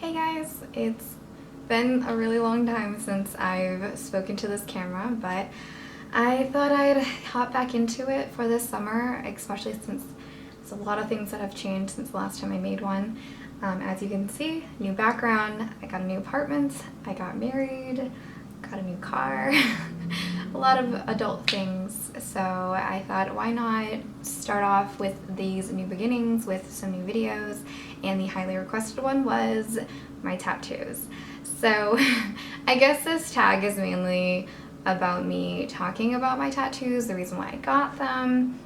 Hey guys, it's been a really long time since I've spoken to this camera, but I thought I'd hop back into it for this summer, especially since there's a lot of things that have changed since the last time I made one. As you can see, new background, I got a new apartment, I got married, got a new car, a lot of adult things. So I thought, why not start off with these new beginnings with some new videos, and the highly requested one was my tattoos. So I guess this tag is mainly about me talking about my tattoos, the reason why I got them,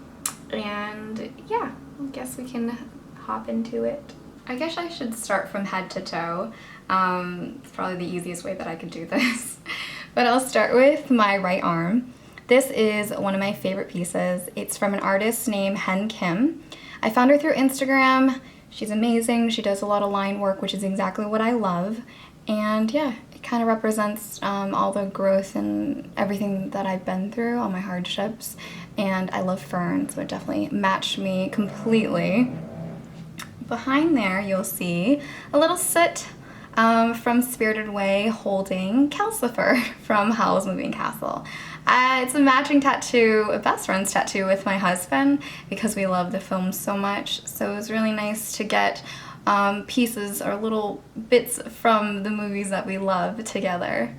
and yeah, I guess we can hop into it. I guess I should start from head to toe. It's probably the easiest way that I could do this. But I'll start with my right arm. This is one of my favorite pieces. It's from an artist named Hen Kim. I found her through Instagram. She's amazing. She does a lot of line work, which is exactly what I love. And yeah, it kind of represents all the growth and everything that I've been through, all my hardships. And I love fern, so it definitely matched me completely. Behind there, you'll see a little sit from Spirited Away holding Calcifer from Howl's Moving Castle. It's a matching tattoo, a best friend's tattoo with my husband because we love the film so much. So it was really nice to get pieces or little bits from the movies that we love together.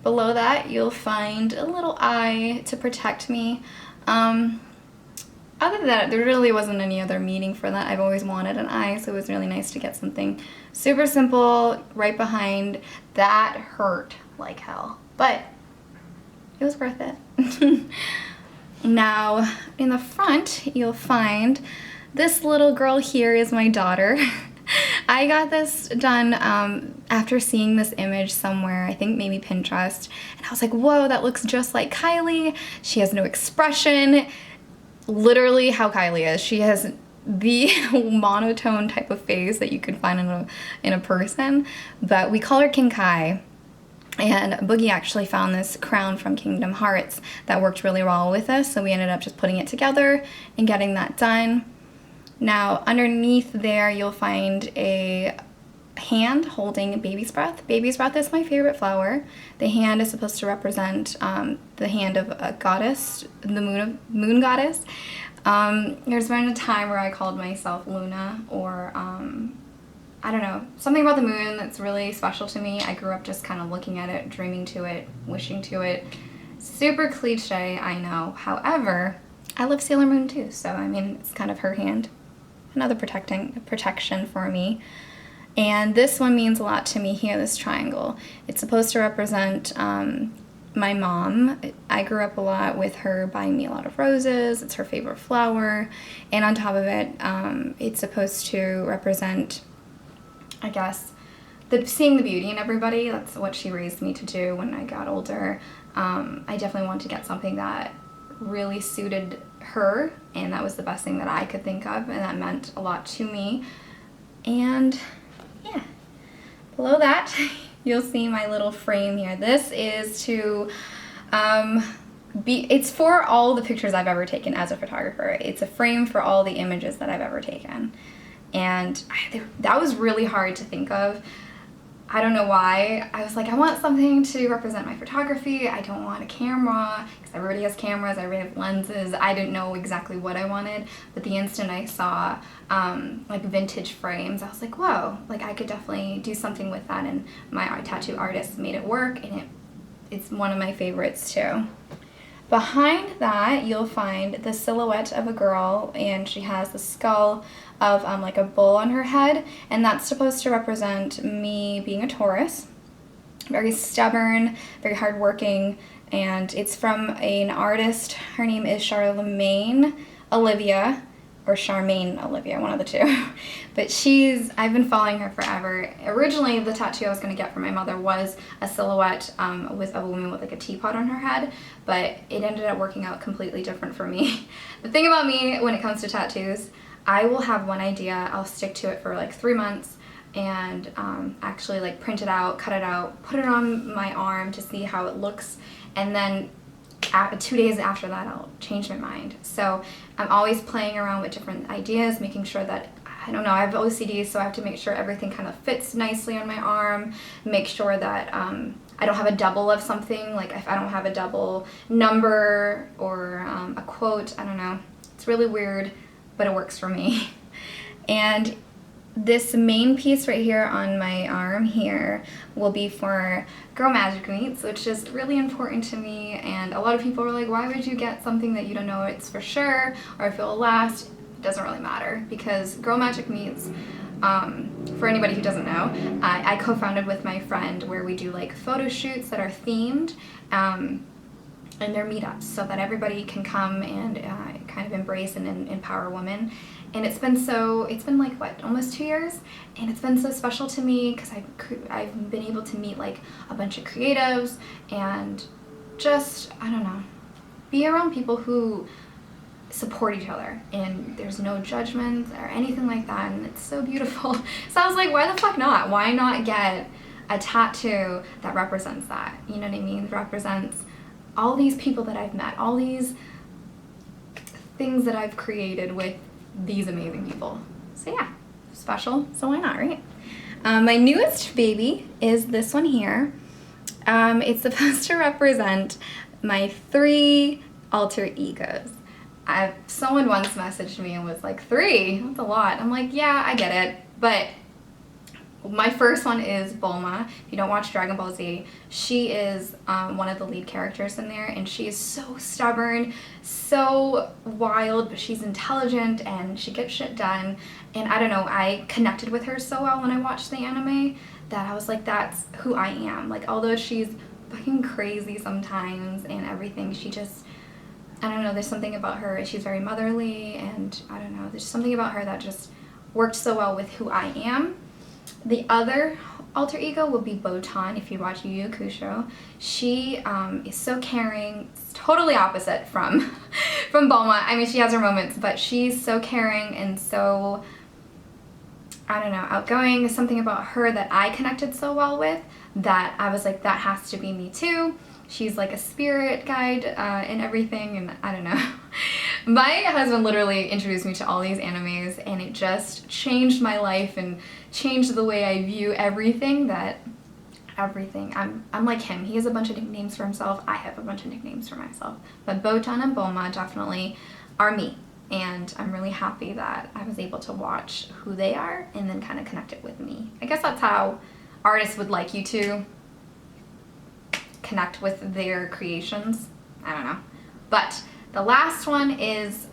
Below that, you'll find a little eye to protect me. Other than that, there really wasn't any other meaning for that. I've always wanted an eye, so it was really nice to get something super simple right behind. That hurt like hell, but it was worth it. Now, in the front, you'll find this little girl here is my daughter. I got this done after seeing this image somewhere, I think maybe Pinterest, and I was like, whoa, that looks just like Kylie. She has no expression. Literally how Kylie is. She has the monotone type of face that you could find in a person, but we call her King Kai. And Boogie actually found this crown from Kingdom Hearts that worked really well with us, so we ended up just putting it together and getting that done. Now, underneath there, you'll find a hand holding baby's breath. Baby's breath is my favorite flower. The hand is supposed to represent the hand of a goddess, the moon goddess. There's been a time where I called myself Luna, or I don't know, something about the moon that's really special to me. I grew up just kind of looking at it, dreaming to it, wishing to it. Super cliche, I know. However, I love Sailor Moon too, so I mean, it's kind of her hand. Another protection for me. And this one means a lot to me here, this triangle. It's supposed to represent my mom. I grew up a lot with her buying me a lot of roses. It's her favorite flower. And on top of it, it's supposed to represent, I guess, seeing the beauty in everybody. That's what she raised me to do when I got older. I definitely wanted to get something that really suited her, and that was the best thing that I could think of, and that meant a lot to me. And yeah, below that, you'll see my little frame here. This is to it's for all the pictures I've ever taken as a photographer. It's a frame for all the images that I've ever taken. And that was really hard to think of. I don't know why. I was like, I want something to represent my photography. I don't want a camera, because everybody has cameras, everybody has lenses. I didn't know exactly what I wanted, but the instant I saw like vintage frames, I was like, whoa, like I could definitely do something with that, and my tattoo artist made it work, and it's one of my favorites too. Behind that, you'll find the silhouette of a girl, and she has the skull of like a bull on her head, and that's supposed to represent me being a Taurus. Very stubborn, very hardworking, and it's from an artist. Her name is Charmaine Olivia, or Charmaine Olivia, one of the two. But I've been following her forever. Originally, the tattoo I was going to get for my mother was a silhouette with a woman with like a teapot on her head, but it ended up working out completely different for me. The thing about me when it comes to tattoos, I will have one idea, I'll stick to it for like 3 months, and actually like print it out, cut it out, put it on my arm to see how it looks, and then 2 days after that I'll change my mind. So I'm always playing around with different ideas, making sure that I don't know, I have OCD, so I have to make sure everything kind of fits nicely on my arm, make sure that I don't have a double of something, like if I don't have a double number or a quote, I don't know. It's really weird, but it works for me. And this main piece right here on my arm here will be for Girl Magic Meets, which is really important to me, and a lot of people are like, why would you get something that you don't know it's for sure or if it'll last? It doesn't really matter, because Girl Magic Meets, for anybody who doesn't know, I co-founded with my friend where we do like photo shoots that are themed, and they're meetups so that everybody can come and kind of embrace and empower women. And it's been like, what, almost 2 years? And it's been so special to me because I've been able to meet like a bunch of creatives and just, I don't know, be around people who support each other and there's no judgment or anything like that, and it's so beautiful. So I was like, why the fuck not? Why not get a tattoo that represents that? You know what I mean? It represents all these people that I've met, all these things that I've created with these amazing people. So yeah, special, so why not, right? My newest baby is this one here. It's supposed to represent my 3 alter egos. Someone once messaged me and was like, 3? That's a lot. I'm like, yeah, I get it, but my first one is Bulma. If you don't watch Dragon Ball Z, she is one of the lead characters in there, and she is so stubborn, so wild, but she's intelligent and she gets shit done. And I don't know, I connected with her so well when I watched the anime that I was like, that's who I am. Like, although she's fucking crazy sometimes and everything, she just, I don't know, there's something about her. She's very motherly, and I don't know, there's something about her that just worked so well with who I am. The other alter ego will be Botan, if you watch Yu Yu Hakusho. She is so caring. It's totally opposite from Bulma. I mean, she has her moments, but she's so caring and so, I don't know, outgoing. There's something about her that I connected so well with that I was like, that has to be me too. She's like a spirit guide and everything, and I don't know. My husband literally introduced me to all these animes, and it just changed my life and changed the way I view everything. I'm like him. He has a bunch of nicknames for himself. I have a bunch of nicknames for myself. But Botan and Bulma definitely are me, and I'm really happy that I was able to watch who they are and then kind of connect it with me. I guess that's how artists would like you to connect with their creations. I don't know. But the last one is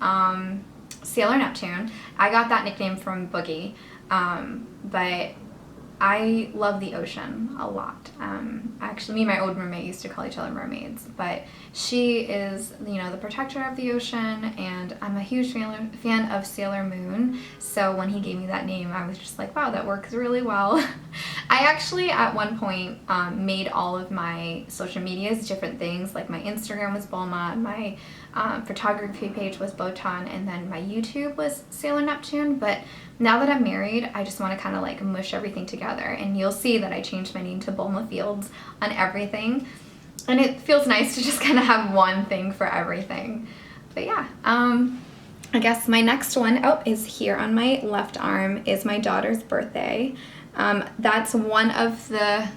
Sailor Neptune. I got that nickname from Boogie, but I love the ocean a lot. Actually, me and my old roommate used to call each other mermaids, but she is, you know, the protector of the ocean, and I'm a huge fan of Sailor Moon, so when he gave me that name, I was just like, wow, that works really well. I actually, at one point, made all of my social medias different things, like my Instagram was Bulma, my photography page was Botan, and then my YouTube was Sailor Neptune, but now that I'm married, I just want to kind of like mush everything together, and you'll see that I changed my name to Bulma Fields on everything, and it feels nice to just kind of have one thing for everything. But yeah, I guess my next one is here on my left arm is my daughter's birthday. That's one of the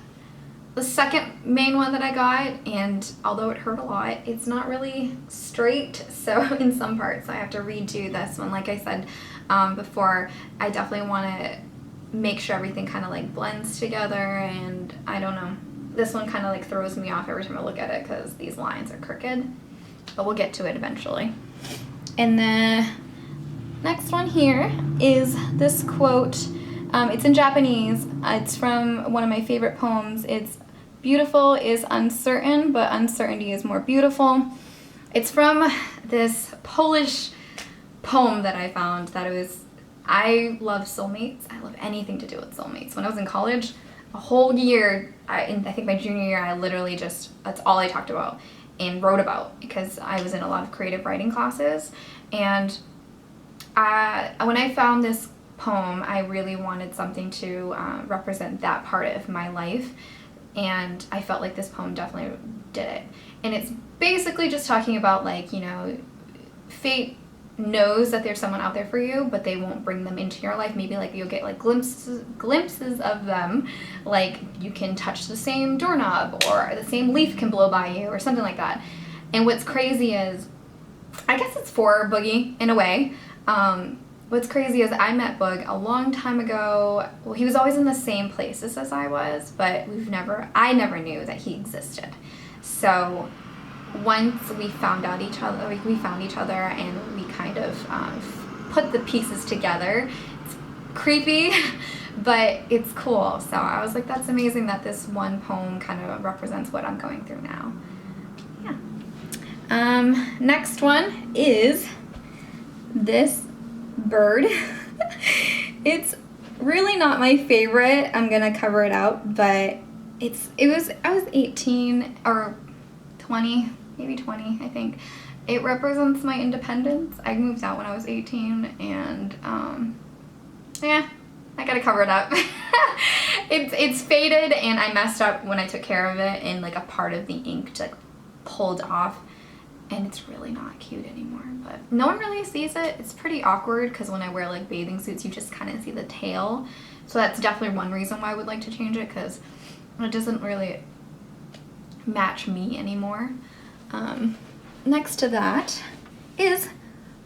second main one that I got, and although it hurt a lot, it's not really straight, so in some parts I have to redo this one. Like I said before, I definitely want to make sure everything kind of like blends together, and I don't know, this one kind of like throws me off every time I look at it because these lines are crooked, but we'll get to it eventually. And the next one here is this quote. It's in Japanese. It's from one of my favorite poems. It's beautiful is uncertain, but uncertainty is more beautiful. It's from this Polish poem that I found that I love soulmates. I love anything to do with soulmates. When I was in college, a whole year, I think my junior year, I literally that's all I talked about and wrote about, because I was in a lot of creative writing classes. And when I found this poem, I really wanted something to represent that part of my life, and I felt like this poem definitely did it. And it's basically just talking about, like, you know, fate knows that there's someone out there for you, but they won't bring them into your life. Maybe like you'll get like glimpses of them, like you can touch the same doorknob or the same leaf can blow by you or something like that. And what's crazy is, I guess it's for Boogie in a way. What's crazy is I met Boog a long time ago. Well, he was always in the same places as I was, but I never knew that he existed. So once we found each other and we kind of put the pieces together. It's creepy, but it's cool. So I was like, that's amazing that this one poem kind of represents what I'm going through now. Yeah. Next one is this bird. It's really not my favorite. I'm gonna cover it out, but I was 18 or 20, maybe 20, I think. It represents my independence. I moved out when I was 18, and yeah, I gotta cover it up. It's faded, and I messed up when I took care of it, and like a part of the ink like pulled off, and it's really not cute anymore. But no one really sees it. It's pretty awkward because when I wear like bathing suits, you just kind of see the tail. So that's definitely one reason why I would like to change it, because it doesn't really match me anymore. Next to that is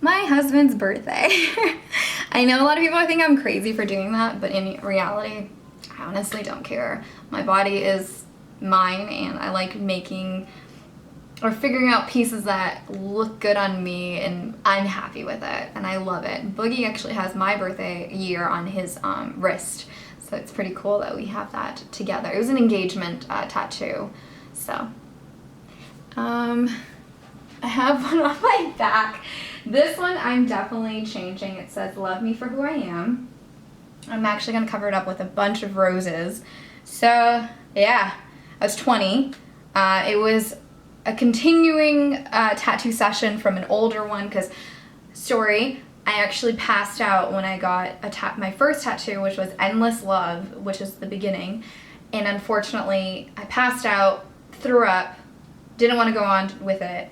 my husband's birthday. I know a lot of people think I'm crazy for doing that, but in reality, I honestly don't care. My body is mine, and I like making or figuring out pieces that look good on me, and I'm happy with it, and I love it. Boogie actually has my birthday year on his wrist, so it's pretty cool that we have that together. It was an engagement tattoo. So I have one on my back. This one I'm definitely changing. It says, "Love me for who I am." I'm actually gonna cover it up with a bunch of roses. So yeah, I was 20. It was a continuing tattoo session from an older one, because I actually passed out when I got my first tattoo, which was Endless Love, which is the beginning. And unfortunately, I passed out, threw up, didn't want to go on with it.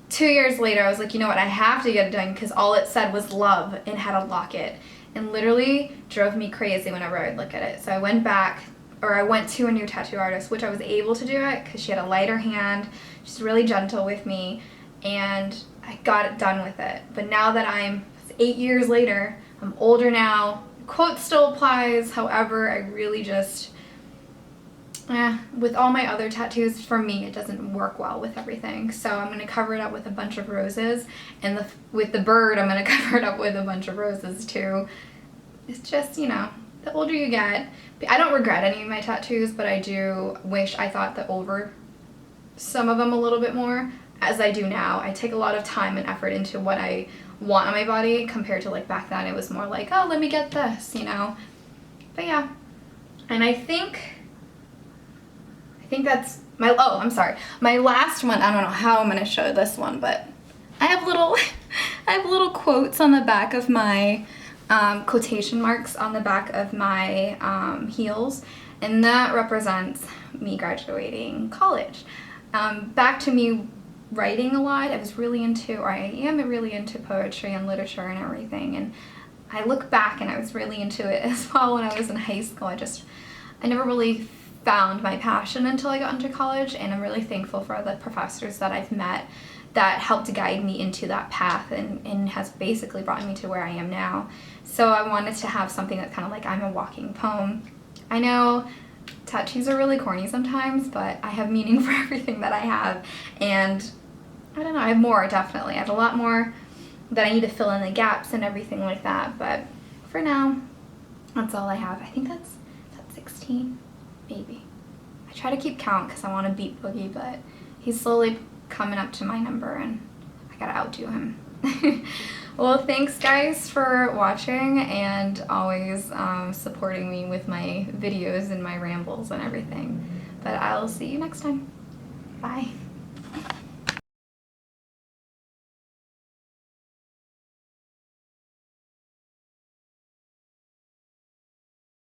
2 years later, I was like, you know what, I have to get it done, because all it said was love and had a locket, and literally drove me crazy whenever I would look at it. So I went to a new tattoo artist, which I was able to do it because she had a lighter hand. She's really gentle with me, and I got it done with it. But now that I'm 8 years later, I'm older now, quote still applies. However, I really just, with all my other tattoos, for me, it doesn't work well with everything. So I'm going to cover it up with a bunch of roses. And with the bird, I'm going to cover it up with a bunch of roses too. It's just, the older you get, I don't regret any of my tattoos, but I do wish I thought over some of them a little bit more, as I do now. I take a lot of time and effort into what I want on my body, compared to like back then it was more like, oh, let me get this, But yeah. And I think that's I'm sorry. My last one, I don't know how I'm going to show this one, but I have little quotes on the back of my quotation marks on the back of my heels, and that represents me graduating college. Back to me writing a lot. I am really into poetry and literature and everything, and I look back and I was really into it as well when I was in high school. I never really found my passion until I got into college, and I'm really thankful for the professors that I've met that helped guide me into that path, and has basically brought me to where I am now. So I wanted to have something that's kind of like I'm a walking poem. I know tattoos are really corny sometimes, but I have meaning for everything that I have, and I don't know, I have more, definitely. I have a lot more that I need to fill in the gaps and everything like that, but for now, that's all I have. I think that's 16, maybe. I try to keep count because I want to beat Boogie, but he's slowly coming up to my number, and I gotta outdo him. Well, thanks guys for watching, and always supporting me with my videos and my rambles and everything. But I'll see you next time. Bye.